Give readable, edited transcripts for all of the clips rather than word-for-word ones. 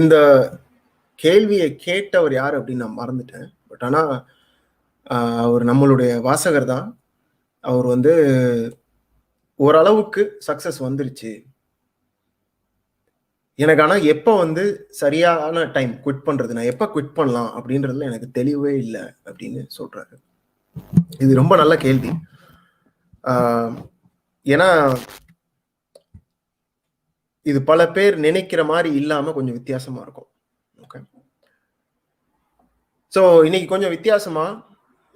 இந்த கேள்வியை கேட்டவர் யார் அப்படின்னு நான் மறந்துட்டேன். பட் ஆனால் அவர் நம்மளுடைய வாசகர் தான். அவர் வந்து ஓரளவுக்கு சக்சஸ் வந்துருச்சு, எனக்கு ஆனால் எப்போ வந்து சரியான டைம் குவிட் பண்ணுறது, நான் எப்போ குவிட் பண்ணலாம் அப்படின்றதுல எனக்கு தெளிவே இல்லை அப்படின்னு சொல்கிறாரு. இது ரொம்ப நல்ல கேள்வி. ஏன்னா இது பல பேர் நினைக்கிற மாதிரி இல்லாமல் கொஞ்சம் வித்தியாசமாக இருக்கும். ஓகே, ஸோ இன்னைக்கு கொஞ்சம் வித்தியாசமாக,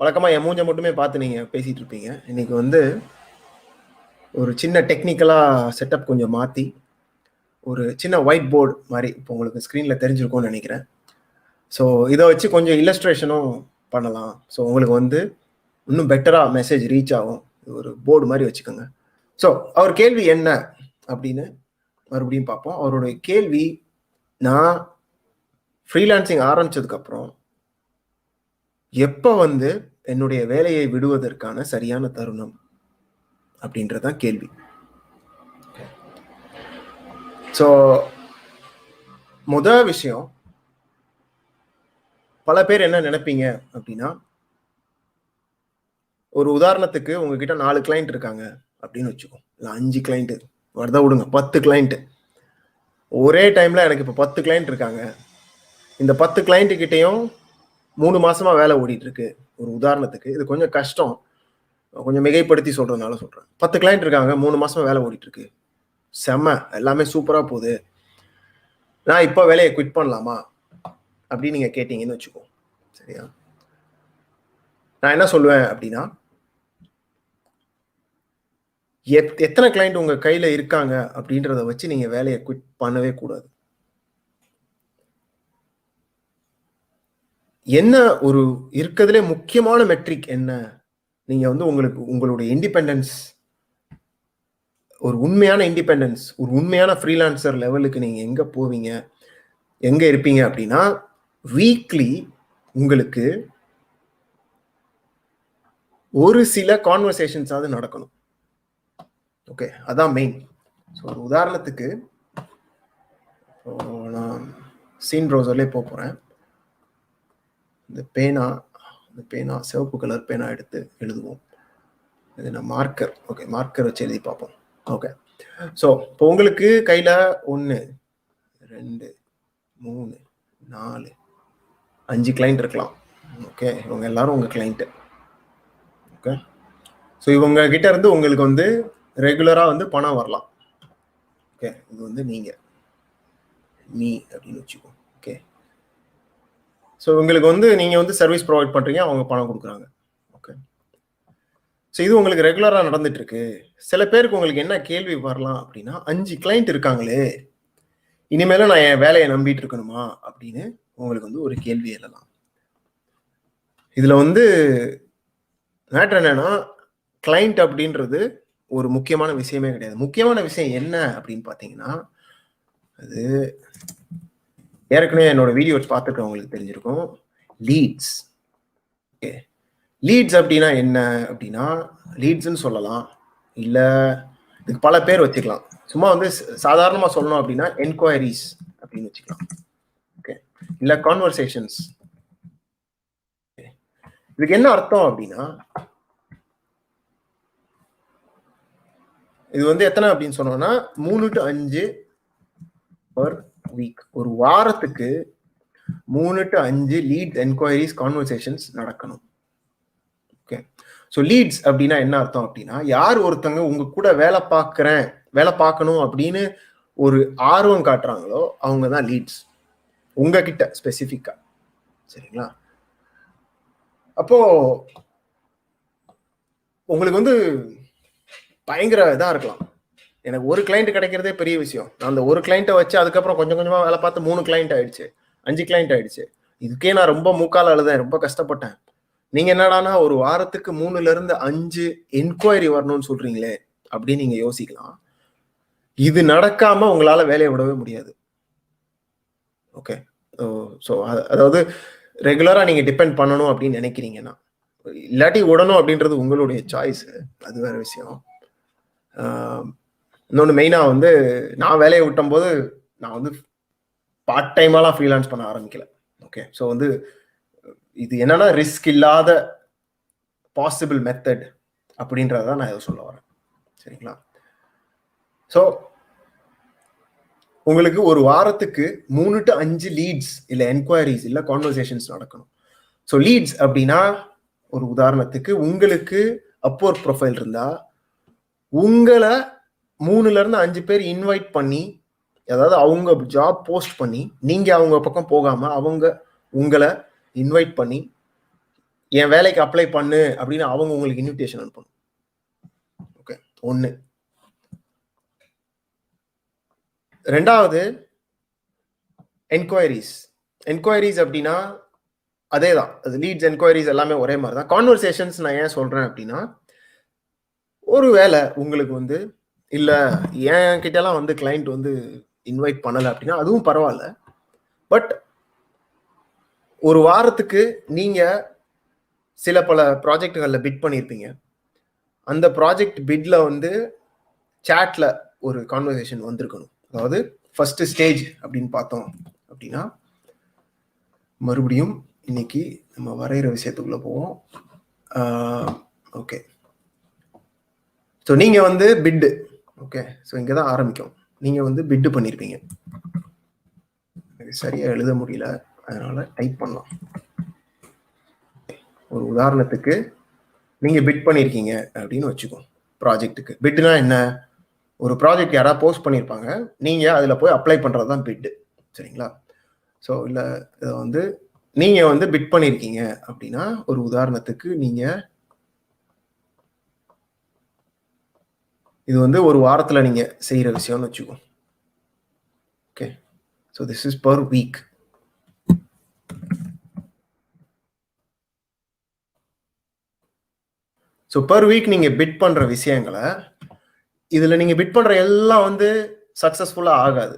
வழக்கமாக என் மூஞ்ச மட்டுமே பார்த்து நீங்கள் பேசிகிட்டு இருப்பீங்க. இன்னைக்கு வந்து ஒரு சின்ன டெக்னிக்கலாக செட்டப் கொஞ்சம் மாற்றி ஒரு சின்ன ஒயிட் போர்டு மாதிரி இப்போ உங்களுக்கு ஸ்க்ரீனில் தெரிஞ்சிருக்கும்னு நினைக்கிறேன். ஸோ இதை வச்சு கொஞ்சம் இல்லஸ்ட்ரேஷனும் பண்ணலாம். ஸோ உங்களுக்கு வந்து இன்னும் பெட்டராக மெசேஜ் ரீச் ஆகும். ஒரு போர்டு மாதிரி வச்சுக்கோங்க. ஸோ அவர் கேள்வி என்ன அப்படின்னு மறுபடியும் பார்ப்போம். அவருடைய கேள்வி, நான் ஃப்ரீலான்சிங் ஆரம்பிச்சதுக்கப்புறம் எப்போ வந்து என்னுடைய வேலையை விடுவதற்கான சரியான தருணம் அப்படின்றதான் கேள்வி. ஸோ முதல் விஷயம், பல பேர் என்ன நினைப்பீங்க அப்படின்னா, ஒரு உதாரணத்துக்கு உங்ககிட்ட 4 கிளைண்ட் இருக்காங்க அப்படின்னு வச்சுக்கோ, இல்லை 5 கிளைண்ட் வரதா விடுங்க, 10 கிளைண்ட் ஒரே டைம்ல எனக்கு இப்போ 10 கிளைண்ட் இருக்காங்க. இந்த 10 கிளைண்ட் கிட்டையும் 3 மாசமா வேலை ஓடிட்டு இருக்கு. ஒரு உதாரணத்துக்கு, இது கொஞ்சம் கஷ்டம், கொஞ்சம் மிகைப்படுத்தி சொல்றதுனால சொல்றேன். 10 கிளைண்ட் இருக்காங்க, 3 மாசமா வேலை ஓடிட்டு இருக்கு, செம்ம, எல்லாமே சூப்பரா போகுது, நான் இப்போ வேலையை குவிட் பண்ணலாமா அப்படின்னு நீங்க கேட்டீங்கன்னு வச்சுக்கோ. சரியா? நான் என்ன சொல்லுவேன் அப்படின்னா, எத்தனை கிளைண்ட் உங்க கையில இருக்காங்க அப்படின்றத வச்சு நீங்க வேலையை குவிட் பண்ணவே கூடாது. என்ன ஒரு இருக்கிறதுலே முக்கியமான மெட்ரிக் என்ன, நீங்க வந்து உங்களுடைய இண்டிபெண்டன்ஸ், ஒரு உண்மையான இண்டிபெண்டன்ஸ், ஒரு உண்மையான ஃப்ரீலான்சர் லெவலுக்கு நீங்க எங்க போவீங்க, எங்க இருப்பீங்க அப்படின்னா, வீக்லி உங்களுக்கு ஒரு சில கான்வர்சேஷன்ஸாவது நடக்கணும். ஓகே, அதான் மெயின். ஸோ ஒரு உதாரணத்துக்கு நான் சீன் ப்ரௌசர்லேயே போகிறேன். இந்த பேனா சிவப்பு கலர் பேனா எடுத்து எழுதுவோம். இது நான் மார்க்கர், ஓகே, மார்க்கர் வச்சு எழுதி பார்ப்போம். ஓகே, ஸோ இப்போ உங்களுக்கு கையில் 1 2 3 4 5 கிளைண்ட் இருக்கலாம். ஓகே, இவங்க எல்லாரும் உங்கள் கிளைண்ட்டு. ஓகே, ஸோ இவங்க கிட்ட இருந்து உங்களுக்கு வந்து ரெகுலராக வந்து பணம் வரலாம். ஓகே, இது வந்து நீ அப்படின்னு வச்சுக்கோ. ஓகே, ஸோ உங்களுக்கு வந்து நீங்கள் வந்து சர்வீஸ் ப்ரொவைட் பண்ணுறீங்க, அவங்க பணம் கொடுக்குறாங்க. ஓகே, ஸோ இது உங்களுக்கு ரெகுலராக நடந்துட்டு இருக்கு. சில பேருக்கு உங்களுக்கு என்ன கேள்வி வரலாம் அப்படின்னா, 5 கிளைண்ட் இருக்காங்களே, இனிமேலும் நான் என் வேலையை நம்பிட்டு இருக்கணுமா அப்படின்னு உங்களுக்கு வந்து ஒரு கேள்வி எழலாம். இதுல வந்து மேட்டர் என்னன்னா, கிளைண்ட் அப்படின்றது ஒரு முக்கியமான விஷயமே கிடையாது. முக்கியமான விஷயம் என்ன அப்படின்னு பார்த்தீங்கன்னா, அது ஏற்கனவே என்னோட வீடியோஸ் பார்த்துக்கிறவங்களுக்கு தெரிஞ்சிருக்கும், லீட்ஸ். ஓகே, லீட்ஸ் அப்படின்னா என்ன அப்படின்னா, லீட்ஸ்ன்னு சொல்லலாம், இல்லை இதுக்கு பல பேர் வச்சுக்கலாம். சும்மா வந்து சாதாரணமாக சொல்லணும் அப்படின்னா என்கொயரிஸ் அப்படின்னு வச்சுக்கலாம். ஓகே, இல்லை கான்வர்சேஷன்ஸ். இதுக்கு என்ன அர்த்தம் அப்படின்னா, இது வந்து எத்தனை அப்படின்னு சொன்னோம்னா 3 to 5 per week, ஒரு வாரத்துக்கு 3 to 5 லீட்ஸ், என்கொயரிஸ், கான்வர்சேஷன்ஸ் நடக்கணும். ஓகே, ஸோ லீட்ஸ் அப்படின்னா என்ன அர்த்தம் அப்படின்னா, யார் ஒருத்தங்க உங்க கூட வேலை பார்க்கணும் அப்படின்னு ஒரு ஆர்வம் காட்டுறாங்களோ அவங்க தான் லீட்ஸ், உங்ககிட்ட ஸ்பெசிஃபிக்கா. சரிங்களா? அப்போ உங்களுக்கு வந்து பயங்கர இதாக இருக்கலாம், எனக்கு ஒரு கிளைண்ட் கிடைக்கிறதே பெரிய விஷயம், நான் அந்த ஒரு கிளைண்ட்டை வச்சு அதுக்கப்புறம் கொஞ்சம் கொஞ்சமாக வேலை பார்த்து 3 கிளைண்ட் ஆயிடுச்சு, 5 கிளைண்ட் ஆயிடுச்சு, இதுக்கே நான் ரொம்ப மூக்கால் அழுதேன், ரொம்ப கஷ்டப்பட்டேன். நீங்க என்னடானா ஒரு வாரத்துக்கு 3ல இருந்து 5 என்கொயரி வரணும்னு சொல்றீங்களே அப்படின்னு நீங்க யோசிக்கலாம். இது நடக்காம உங்களால வேலையை விடவே முடியாது. ஓகே, ஸோ அதாவது ரெகுலரா நீங்க டிபெண்ட் பண்ணணும் அப்படின்னு நினைக்கிறீங்கன்னா, இல்லாட்டி விடணும் அப்படின்றது உங்களுடைய சாய்ஸ், அது வேற விஷயம். இன்னொன்று மெயினாக வந்து, நான் வேலையை விட்டும் போது நான் வந்து பார்ட் டைமாலாம் ஃப்ரீலான்ஸ் பண்ண ஆரம்பிக்கல. ஓகே, ஸோ வந்து இது என்னன்னா ரிஸ்க் இல்லாத பாசிபிள் மெத்தட் அப்படின்றத நான் இதை சொல்ல வரேன். சரிங்களா? ஸோ உங்களுக்கு ஒரு வாரத்துக்கு 3 to 5 லீட்ஸ் இல்ல என்கொயரிஸ் இல்ல கான்வர்சேஷன்ஸ் நடக்கணும். ஸோ லீட்ஸ் அப்படின்னா ஒரு உதாரணத்துக்கு உங்களுக்கு அப்வொர்க் ப்ரொஃபைல் இருந்தா உங்களை 3ல இருந்து 5 பேர் இன்வைட் பண்ணி, அதாவது அவங்க ஜாப் போஸ்ட் பண்ணி நீங்க அவங்க பக்கம் போகாம அவங்க உங்களை இன்வைட் பண்ணி என் வேலைக்கு அப்ளை பண்ணு அப்படின்னு அவங்க உங்களுக்கு இன்விடேஷன் அனுப்பணும். ஓகே, 1. 2வது என்கொயரிஸ். என்கொயரிஸ் அப்படின்னா அதே தான், அது லீட்ஸ் என்கொயரிஸ் எல்லாமே ஒரே மாதிரி தான். கான்வர்சேஷன்ஸ் நான் ஏன் சொல்றேன் அப்படின்னா, ஒரு வேளை உங்களுக்கு வந்து இல்ல என் கிட்டலாம் வந்து கிளைண்ட் வந்து இன்வைட் பண்ணல அப்படின்னா அதுவும் பரவாயில்ல. பட் ஒரு வாரத்துக்கு நீங்க சில பல ப்ராஜெக்ட்களில் பிட் பண்ணியிருப்பீங்க. அந்த ப்ராஜெக்ட் பிட்ல வந்து சாட்ல ஒரு கான்வர்சேஷன் வந்திருக்கணும். அதாவது ஃபர்ஸ்ட் ஸ்டேஜ் அப்படின்னு பார்த்தோம் அப்படின்னா, மறுபடியும் இன்னைக்கு நம்ம வரைகிற விஷயத்துக்குள்ள போவோம். ஓகே, ஸோ நீங்க வந்து பிட்டு. ஓகே, ஸோ இங்கே தான் ஆரம்பிக்கும். நீங்க வந்து பிட்டு பண்ணியிருப்பீங்க. சரியா எழுத முடியல, அதனால டைப் பண்ணலாம். ஒரு உதாரணத்துக்கு நீங்க பிட் பண்ணியிருக்கீங்க அப்படின்னு வச்சுக்கோ. ப்ராஜெக்ட்டுக்கு பிட்னா என்ன? ஒரு ப்ராஜெக்ட் யாராவது போஸ்ட் பண்ணியிருப்பாங்க, நீங்க அதுல போய் அப்ளை பண்றது தான் பிட். சரிங்களா? ஸோ இல்லை இதை வந்து நீங்க வந்து பிட் பண்ணியிருக்கீங்க அப்படின்னா ஒரு உதாரணத்துக்கு நீங்க இது வந்து ஒரு வாரத்துல நீங்க செய்யற விஷயம்னு வச்சுக்கோ. Okay, so this is per week. So per week நீங்க பிட் பண்ற விஷயங்களை, இதுல நீங்க பிட் பண்ற எல்லாம் வந்து சக்சஸ்ஃபுல்லா ஆகாது.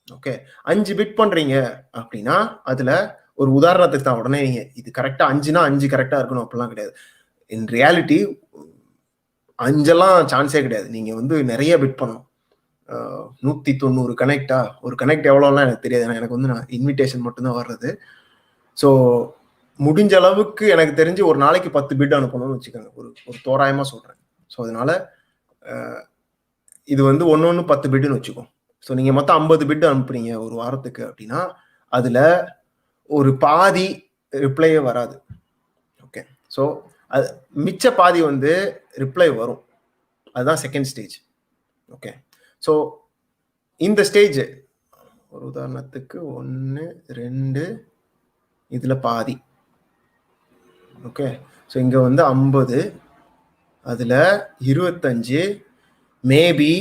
ஓகே, 5 பிட் பண்றீங்க அப்படின்னா அதுல ஒரு உதாரணத்துக்கு தான் உடனே நீங்க இது கரெக்டா 5னா 5 கரெக்டா இருக்கணும் அப்படிலாம் கிடையாது. இன் ரியாலிட்டி 5எல்லாம் சான்ஸே கிடையாது. நீங்க வந்து நிறைய பிட் பண்ணணும். 190 கனெக்டா, ஒரு கனெக்ட் எவ்வளோலாம் எனக்கு தெரியாது, எனக்கு வந்து நான் இன்விடேஷன் மட்டும்தான் வர்றது. ஸோ முடிஞ்ச அளவுக்கு எனக்கு தெரிஞ்சு ஒரு நாளைக்கு 10 பிட் அனுப்பணும்னு வச்சுக்கோங்க, ஒரு தோராயமா சொல்றேன். ஸோ அதனால இது வந்து 1 10 பிட்னு வச்சுக்கோ. ஸோ நீங்க மொத்தம் 50 பிட் அனுப்புறீங்க ஒரு வாரத்துக்கு அப்படின்னா அதுல ஒரு பாதி ரிப்ளையே வராது. ஓகே, ஸோ அது மிச்ச பாதி வந்து ரிப்ளை வரும். அதுதான் செகண்ட் ஸ்டேஜ். ஓகே, ஸோ இந்த ஸ்டேஜ் ஒரு உதாரணத்துக்கு 1 2 இதுல பாதி. ஓகே, ஸோ இங்க வந்து 50, அதுல 25 மேபி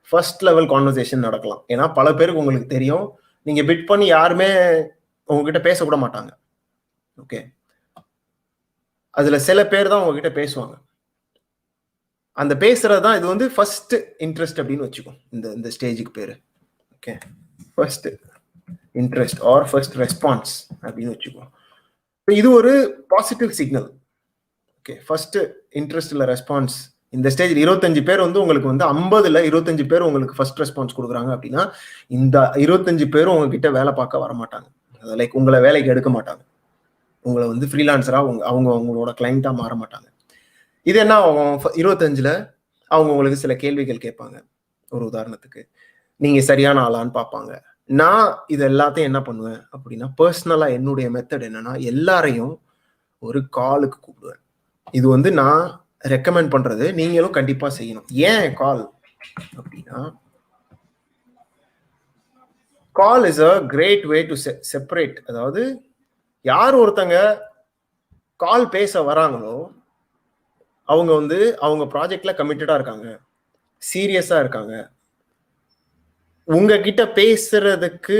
ஃபர்ஸ்ட் லெவல் கான்வர்சேஷன் நடக்கலாம். ஏன்னா பல பேருக்கு உங்களுக்கு தெரியும், நீங்க பிட் பண்ணி யாருமே உங்ககிட்ட பேசக்கூட மாட்டாங்க. ஓகே, அதுல சில பேர் தான் உங்ககிட்ட பேசுவாங்க. அந்த பேசுறது தான் இது வந்து ஃபர்ஸ்ட் இன்ட்ரெஸ்ட் அப்படின்னு வச்சுக்கோ. இந்த ஸ்டேஜுக்கு பேரு okay, first interest or first response அப்படின்னு வச்சுக்கோ. இது ஒரு positive signal. Okay, first interest இல்ல ரெஸ்பான்ஸ். இந்த ஸ்டேஜ் 25 பேர் வந்து உங்களுக்கு வந்து 50ல 25 பேர் உங்களுக்கு ஃபர்ஸ்ட் ரெஸ்பான்ஸ் கொடுக்குறாங்க அப்படின்னா இந்த 25 பேரும் உங்ககிட்ட வேலை பார்க்க வரமாட்டாங்க. லைக் உங்களை வேலைக்கு எடுக்க மாட்டாங்க. உங்களை வந்து ஃப்ரீலான்சரா அவங்களோட கிளைண்டா மாற மாட்டாங்க. இது என்ன ஆகும்? 25ல அவங்க உங்களுக்கு சில கேள்விகள் கேட்பாங்க. ஒரு உதாரணத்துக்கு நீங்க சரியான ஆளான்னு பார்ப்பாங்க. நான் இது எல்லாத்தையும் என்ன பண்ணுவேன் அப்படின்னா, பர்சனலா என்னுடைய மெத்தட் என்னன்னா, எல்லாரையும் ஒரு காலுக்கு கூப்பிடுவேன். இது வந்து நான் ரெக்கமெண்ட் பண்றது, நீங்களும் கண்டிப்பா செய்யணும். ஏன் கால் அப்படின்னா, call is a great way to separate. அதாவது யார் ஒருத்தங்க கால் பேச வராங்களோ அவங்க வந்து அவங்க ப்ராஜெக்ட்ல கமிட்டடா இருக்காங்க, சீரியஸா இருக்காங்க, உங்ககிட்ட பேசுறதுக்கு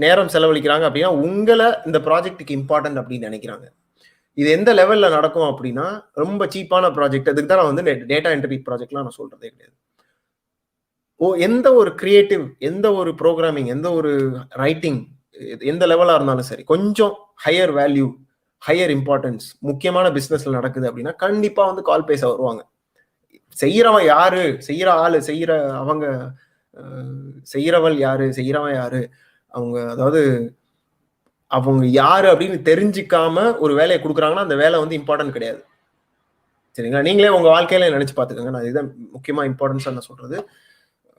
நேரம் செலவழிக்கிறாங்க அப்படின்னா உங்களை இந்த ப்ராஜெக்டுக்கு இம்பார்ட்டன்ட் அப்படின்னு நினைக்கிறாங்க. இது எந்த லெவல்ல நடக்கும் அப்படின்னா, ரொம்ப சீப்பான ப்ராஜெக்ட். அதுக்கு தான் நான் வந்து டேட்டா என்ட்ரி ப்ராஜெக்ட்லாம் நான் சொல்றதே கிடையாது. எந்த ஒரு கிரியேட்டிவ், எந்த ஒரு ப்ரோக்ராமிங், எந்த ஒரு ரைட்டிங், எந்த லெவலா இருந்தாலும் சரி, கொஞ்சம் ஹையர் வேல்யூ, ஹையர் இம்பார்ட்டன்ஸ் முக்கியமான பிசினஸ்ல நடக்குது அப்படின்னா கண்டிப்பா வந்து கால் பேச வருவாங்க. செய்யறவன் யாரு, செய்யற ஆளு, அவங்க செய்யறவள் யாரு, செய்யறவன் யாரு அவங்க அதாவது அவங்க யாரு அப்படின்னு தெரிஞ்சுக்காம ஒரு வேலையை கொடுக்குறாங்கன்னா அந்த வேலை வந்து இம்பார்ட்டன்ட் கிடையாது. சரிங்களா? நீங்களே உங்க வாழ்க்கையில நினைச்சு பார்த்துக்கோங்க. நான் இதுதான் முக்கியமா இம்பார்ட்டன்ஸா நான் சொல்றது.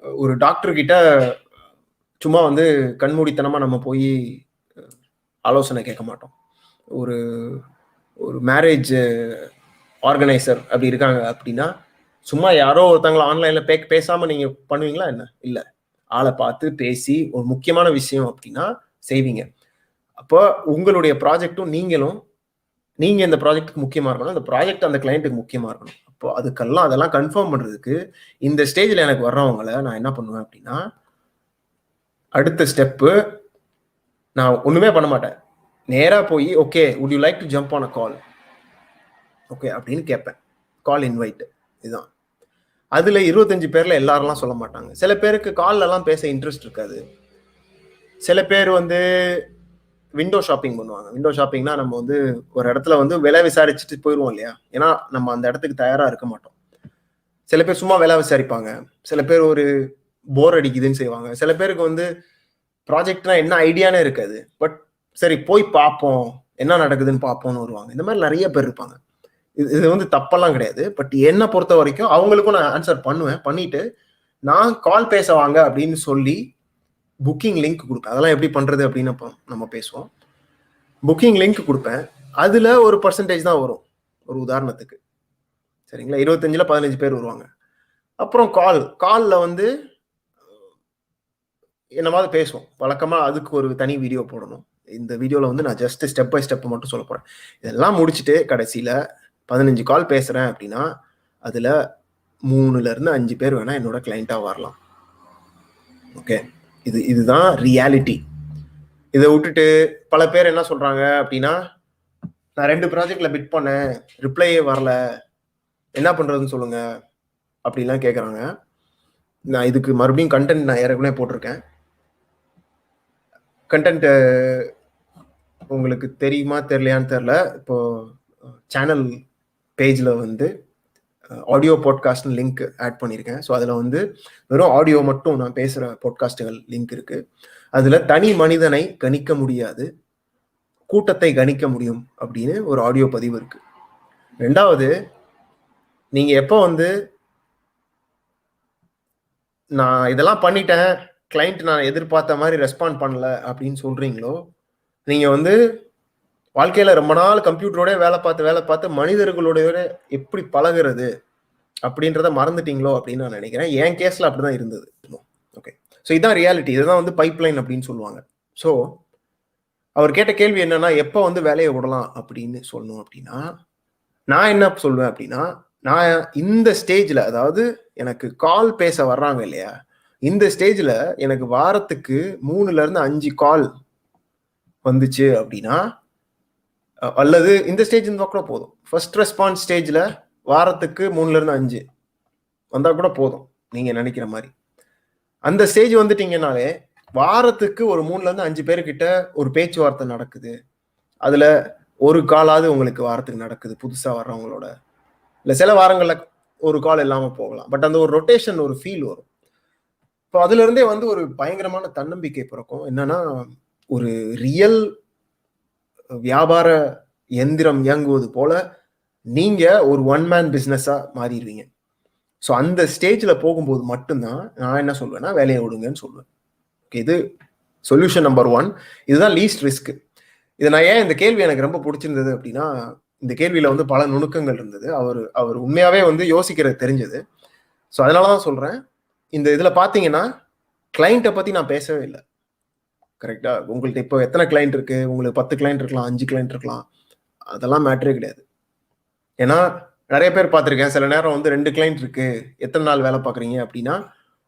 ஒரு டாக்டர் கிட்ட சும்மா வந்து கண்மூடித்தனமா நம்ம போய் ஆலோசனை கேட்க மாட்டோம். ஒரு ஒரு மேரேஜ் ஆர்கனைசர் அப்படி இருக்காங்க அப்படின்னா சும்மா யாரோ ஒருத்தவங்களை ஆன்லைன்ல பேசாம நீங்க பண்ணுவீங்களா என்ன? இல்ல. ஆளை பார்த்து பேசி ஒரு முக்கியமான விஷயம் அப்படின்னா செய்வீங்க. அப்போ உங்களுடைய ப்ராஜெக்டும் நீங்க இந்த ப்ராஜெக்ட்டுக்கு முக்கியமா இருக்கணும். இந்த ப்ராஜெக்ட் அந்த கிளையண்ட்டுக்கு முக்கியமா இருக்கணும். அப்போ அதெல்லாம் கன்ஃபார்ம் பண்றதுக்கு இந்த ஸ்டேஜ்ல எனக்கு வர்றவங்களை நான் என்ன பண்ணுவேன் அப்படின்னா, அடுத்த ஸ்டெப்பு நான் ஒண்ணுமே பண்ண மாட்டேன். நேரா போய் okay would you like to jump on a call okay அப்படின்னு கேட்பேன். கால் இன்வைட் இதுதான். அதுல 25 பேர்ல எல்லாரெல்லாம் சொல்ல மாட்டாங்க. சில பேருக்கு கால்ல எல்லாம் பேச இன்ட்ரெஸ்ட் இருக்காது. சில பேர் வந்து விண்டோ ஷாப்பிங் பண்ணுவாங்க. விண்டோ ஷாப்பிங்னா நம்ம வந்து ஒரு இடத்துல வந்து விலை விசாரிச்சுட்டு போயிடுவோம் இல்லையா? ஏன்னா நம்ம அந்த இடத்துக்கு தயாரா இருக்க மாட்டோம். சில பேர் சும்மா விலை விசாரிப்பாங்க. சில பேர் ஒரு போர் அடிக்குதுன்னு செய்வாங்க. சில பேருக்கு வந்து ப்ராஜெக்ட்னா என்ன ஐடியானே இருக்காது. பட் சரி போய் பார்ப்போம், என்ன நடக்குதுன்னு பார்ப்போம்னு வருவாங்க. இந்த மாதிரி நிறைய பேர் இருப்பாங்க. இது வந்து தப்பெல்லாம் கிடையாது. பட் என்னை பொறுத்த வரைக்கும் அவங்களுக்கும் நான் ஆன்சர் பண்ணுவேன். பண்ணிட்டு நான் கால் பேச வாங்க அப்படின்னு சொல்லி புக்கிங் லிங்க் கொடுப்பேன். அதெல்லாம் எப்படி பண்றது அப்படின்னு நம்ம பேசுவோம். புக்கிங் லிங்க் கொடுப்பேன். அதுல ஒரு பர்சன்டேஜ் தான் வரும். ஒரு உதாரணத்துக்கு சரிங்களா, 25ல 15 பேர் வருவாங்க. அப்புறம் கால்ல வந்து என்னமாவது பேசுவோம். வழக்கமா அதுக்கு ஒரு தனி வீடியோ போடணும். இந்த வீடியோல வந்து நான் ஜஸ்ட் ஸ்டெப் பை ஸ்டெப் மட்டும் சொல்ல போறேன். இதெல்லாம் முடிச்சுட்டு கடைசியில 15 கால் பேசுறேன் அப்படின்னா அதுல 3ல இருந்து 5 பேர் வேணா என்னோட கிளைண்டா வரலாம். ஓகே, இதுதான் ரியாலிட்டி. இதை விட்டுட்டு பல பேர் என்ன சொல்றாங்க அப்படின்னா, நான் 2 ப்ராஜெக்ட்ல பிட் பண்ணேன், ரிப்ளையே வரல, என்ன பண்றதுன்னு சொல்லுங்க அப்படிலாம் கேட்குறாங்க. நான் இதுக்கு மறுபடியும் கண்டென்ட் நான் ஏற்கனவே போட்டிருக்கேன். கண்டென்ட் உங்களுக்கு தெரியுமா தெரியலையான்னு தெரியல. இப்போ சேனல் பேஜ்ல வந்து ஆடியோ பாட்காஸ்ட் லிங்க் ஆட் பண்ணியிருக்கேன். ஸோ அதில் வந்து வெறும் ஆடியோ மட்டும் நான் பேசுகிற பாட்காஸ்ட்டுகள் லிங்க் இருக்கு. அதில் தனி மனிதனை கணிக்க முடியாது, கூட்டத்தை கணிக்க முடியும் அப்படின்னு ஒரு ஆடியோ பதிவு இருக்கு. 2வது, நீங்க எப்போ வந்து நான் இதெல்லாம் பண்ணிட்டேன், கிளைண்ட் நான் எதிர்பார்த்த மாதிரி ரெஸ்பாண்ட் பண்ணல அப்படின்னு சொல்றீங்களோ, நீங்க வந்து வாழ்க்கையில ரொம்ப நாள் கம்ப்யூட்டரோட வேலை பார்த்து மனிதர்களோட எப்படி பழகுறது அப்படின்றத மறந்துட்டீங்களோ அப்படின்னு நான் நினைக்கிறேன். என் கேஸ்ல அப்படிதான் இருந்தது. ஓகே, ஸோ இதுதான் ரியாலிட்டி. இதுதான் வந்து பைப்லைன் அப்படின்னு சொல்லுவாங்க. ஸோ அவர் கேட்ட கேள்வி என்னன்னா, எப்போ வந்து வேலையை விடலாம் அப்படின்னு சொல்லணும் அப்படின்னா, நான் என்ன சொல்லுவேன் அப்படின்னா, நான் இந்த ஸ்டேஜ்ல, அதாவது எனக்கு கால் பேச வர்றாங்க இல்லையா, இந்த ஸ்டேஜ்ல எனக்கு வாரத்துக்கு 3ல இருந்து 5 கால் வந்துச்சு அப்படின்னா, அல்லது இந்த ஸ்டேஜ் இருந்தா கூட போதும். ஃபர்ஸ்ட் ரெஸ்பான்ஸ் ஸ்டேஜ்ல வாரத்துக்கு 3ல இருந்து 5 வந்தா கூட போதும், நீங்க நினைக்கிற மாதிரி. அந்த ஸ்டேஜ் வந்துட்டீங்கன்னாலே வாரத்துக்கு ஒரு 3ல இருந்து 5 பேர்கிட்ட ஒரு பேச்சுவார்த்தை நடக்குது. அதுல ஒரு காலாவது உங்களுக்கு வாரத்துக்கு நடக்குது புதுசா வர்றவங்களோட. இல்ல சில வாரங்கள்ல ஒரு கால் இல்லாம போகலாம். பட் அந்த ஒரு ரொட்டேஷன், ஒரு ஃபீல் வரும். இப்போ அதுல இருந்தே வந்து ஒரு பயங்கரமான தன்னம்பிக்கை பிறக்கும். என்னன்னா, ஒரு ரியல் வியாபார எந்திரம் இயங்குவது போல நீங்க ஒரு ஒன் மேன் பிசினஸா மாறிடுவீங்க. ஸோ அந்த ஸ்டேஜ்ல போகும்போது மட்டும்தான் நான் என்ன சொல்வேன்னா, வேலையை விடுங்கன்னு சொல்லுவேன். இது சொல்யூஷன் நம்பர் 1. இதுதான் லீஸ்ட் ரிஸ்க். இதை நான் ஏன் இந்த கேள்வி எனக்கு ரொம்ப பிடிச்சிருந்தது அப்படின்னா, இந்த கேள்வியில வந்து பல நுணுக்கங்கள் இருந்தது. அவர் உண்மையாவே வந்து யோசிக்கிறது தெரிஞ்சது. ஸோ அதனாலதான் சொல்றேன். இந்த இதுல பாத்தீங்கன்னா, கிளைண்ட்டை பத்தி நான் பேசவே இல்லை. கரெக்டா? உங்கள்ட்ட இப்போ எத்தனை கிளைண்ட் இருக்கு? உங்களுக்கு 10 கிளைண்ட் இருக்கலாம், 5 கிளைண்ட் இருக்கலாம். அதெல்லாம் மேட்டரே கிடையாது. ஏன்னா நிறைய பேர் பார்த்திருக்கேன். சில நேரம் வந்து 2 கிளைண்ட் இருக்கு, எத்தனை நாள் வேலை பார்க்குறீங்க அப்படின்னா,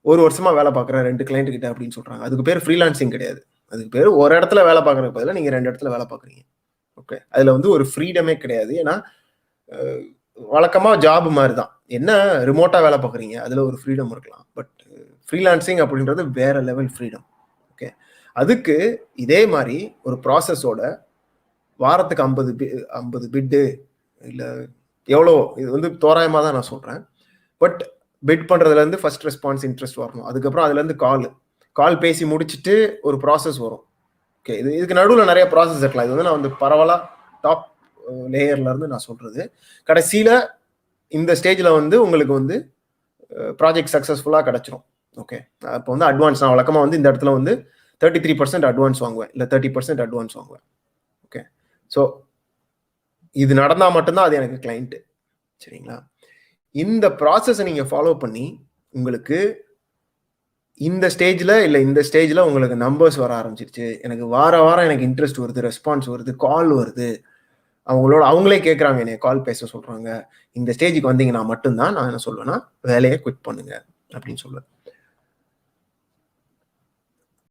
1 வருஷமா வேலை பார்க்குறேன் 2 கிளைண்ட் கிட்ட அப்படின்னு சொல்றாங்க. அதுக்கு பேர் ஃப்ரீலான்சிங் கிடையாது. அதுக்கு பேர் ஒரு இடத்துல வேலை பார்க்கறதுக்கு பதிலாக நீங்க 2 இடத்துல வேலை பார்க்குறீங்க. ஓகே, அதுல வந்து ஒரு ஃப்ரீடமே கிடையாது. ஏன்னா வழக்கமா ஜாப் மாதிரி தான். என்ன ரிமோட்டா வேலை பார்க்குறீங்க, அதுல ஒரு ஃப்ரீடம் இருக்கலாம். பட் ஃப்ரீலான்சிங் அப்படின்றது வேற லெவல் ஃப்ரீடம். ஓகே, அதுக்கு இதே மாதிரி ஒரு ப்ராசஸோட வாரத்துக்கு 50 பிட்டு இல்ல எவ்வளோ, இது வந்து தோராயமா தான் நான் சொல்றேன். பட் பிட் பண்றதுல இருந்து ஃபர்ஸ்ட் ரெஸ்பான்ஸ் இன்ட்ரெஸ்ட் வரணும். அதுக்கப்புறம் அதுல இருந்து கால் பேசி முடிச்சுட்டு ஒரு ப்ராசஸ் வரும். ஓகே, இதுக்கு நடுவில் நிறைய ப்ராசஸ் இருக்கலாம். இது வந்து நான் வந்து பரவலாக டாப் லேயர்ல இருந்து நான் சொல்றது. கடைசியில இந்த ஸ்டேஜ்ல வந்து உங்களுக்கு வந்து ப்ராஜெக்ட் சக்ஸஸ்ஃபுல்லாக கிடைச்சிரும். ஓகே, இப்போ வந்து அட்வான்ஸ் நான் வழக்கமாக வந்து இந்த இடத்துல வந்து 33% அட்வான்ஸ் வாங்குவேன், இல்லை 30% அட்வான்ஸ் வாங்குவேன். ஓகே, ஸோ இது நடந்தால் மட்டும்தான் அது எனக்கு கிளைண்ட்டு. சரிங்களா? இந்த ப்ராசஸை நீங்கள் ஃபாலோ பண்ணி உங்களுக்கு இந்த ஸ்டேஜில் இல்லை இந்த ஸ்டேஜில் உங்களுக்கு நம்பர்ஸ் வர ஆரம்பிச்சிருச்சு, எனக்கு வாரம் எனக்கு இன்ட்ரெஸ்ட் வருது, ரெஸ்பான்ஸ் வருது, கால் வருது, அவங்களே கேட்குறாங்க, என்னை கால் பேச சொல்கிறாங்க, இந்த ஸ்டேஜுக்கு வந்தீங்கன்னா மட்டும்தான் நான் என்ன சொல்லுவேன்னா வேலையை குவிட் பண்ணுங்க அப்படின்னு சொல்லுவேன்.